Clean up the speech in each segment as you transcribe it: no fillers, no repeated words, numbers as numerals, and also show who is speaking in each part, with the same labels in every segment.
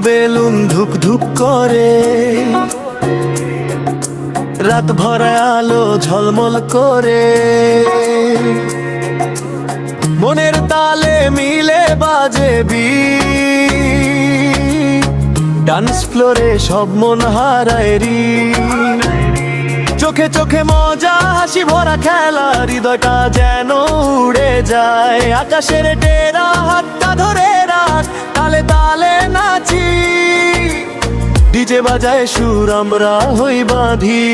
Speaker 1: Balloon ধুক ধুক করে, রাত ভরা আলো ঝলমল করে, মনের তালে মিলে বাজে বিট, ডান্স ফ্লোরে সব মন হারায় রি। চোখে চোখে মজা হাসি ভরা খেলা, হৃদয়টা যেন উড়ে যায় আকাশের ডেরা। হাতটা ধরে রাখ, তালে তালে নাচি, ডিজে বাজায় সুর আমরা হই বাঁধি।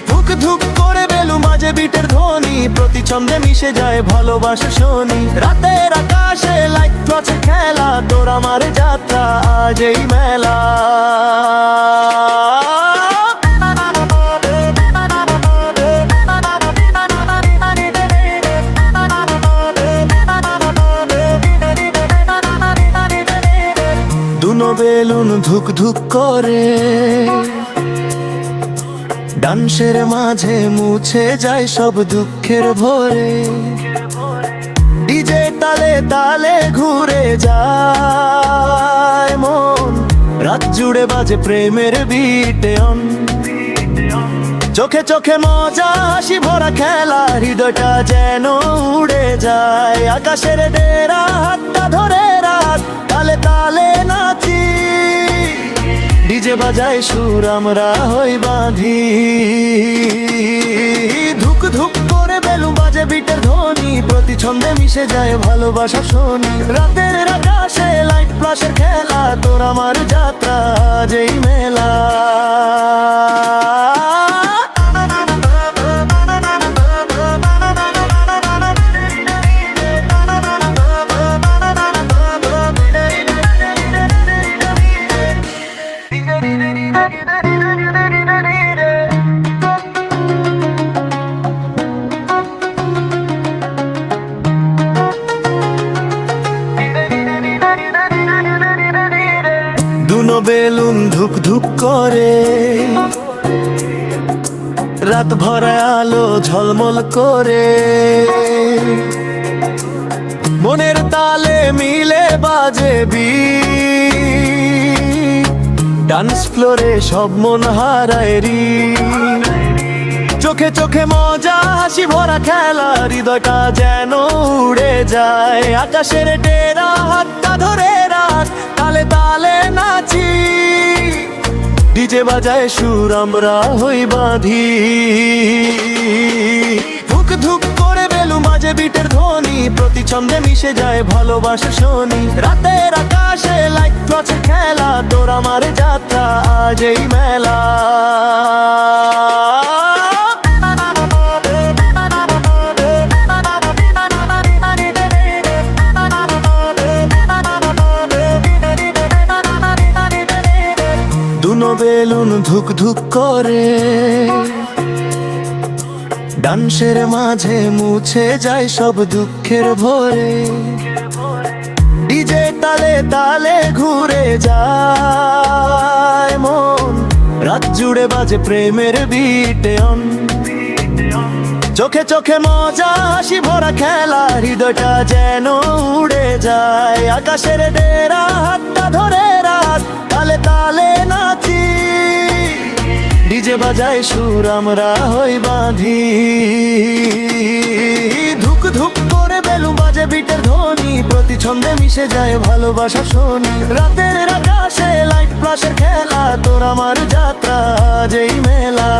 Speaker 1: ধুক ধুক করে বেলুন বাজে বিটের ধ্বনি, প্রতি ছন্দে মিশে যায় ভালোবাসা শনি। রাতের আকাশে লাইট টর্চের খেলা, তোর আমার যাত্রা আজ এই মেলা। দুনো বেলুন ধুক ধুক করে, ডান্সের মাঝে মুছে যায় সব দুঃখের ভরে। ডিজে তালে তালে ঘুরে যায় মন, রাত জুড়ে বাজে প্রেমের বিটে অন। চোখে চোখে মজা হাসি ভরা খেলা, হৃদয়টা যেন উড়ে যায় আকাশের ডেরা। হাতটা ধরে রাখ, তালে তালে নাচি, ডিজে বাজায় সুর আমরা হই বাঁধি। ধুক ধুক করে বেলুন বাজে বিটের ধ্বনি, প্রতি ছন্দে মিশে যায় ভালোবাসা শনি। রাতের আকাশে লাইট ফ্ল্যাশের খেলা, তোর আমার যাত্রা আজ এই মেলা। দুনো বেলুন ধুক ধুক করে, রাত ভরা আলো ঝলমল করে, মনের তালে মিলে বাজে বিট, ডান্স ফ্লোরে সব মন হারায় রি। চোখে চোখে মজা হাসি ভরা খেলা, হৃদয়টা যেন উড়ে যায় আকাশের ডেরা। হাতটা ধরে রাখ, তালে তালে নাচি, ডিজে বাজায় সুর আমরা হই বাঁধি। ধুক ধুক করে বেলুন বাজে বিটের ধ্বনি, প্রতি ছন্দে মিশে যায় ভালোবাসা শনি। রাতের আকাশে লাইট টর্চের খেলা, তোর আমার যাত্রা আজ এই মেলা। দুনো বেলুন ধুক ধুক করে, ডান্সের মাঝে মুছে যায় সব দুঃখের ভরে। ডিজে তালে তালে ঘুরে যায় মন, রাত জুড়ে বাজে প্রেমের বিটে অন। চোখে চোখে মজা হাসি ভরা খেলা, হৃদয়টা যেন উড়ে যায় আকাশের ডেরা। হাতটা ধরে রাখ, তালে তালে নাচি, ডিজে বাজায় সুর আমরা হই বাঁধি। ধুক ধুক করে বেলুন বাজে বিটের ধ্বনি, প্রতি ছন্দে মিশে যায় ভালোবাসা শনি। রাতের আকাশে লাইট ফ্ল্যাশের খেলা, তোর আমার যাত্রা আজ এই মেলা।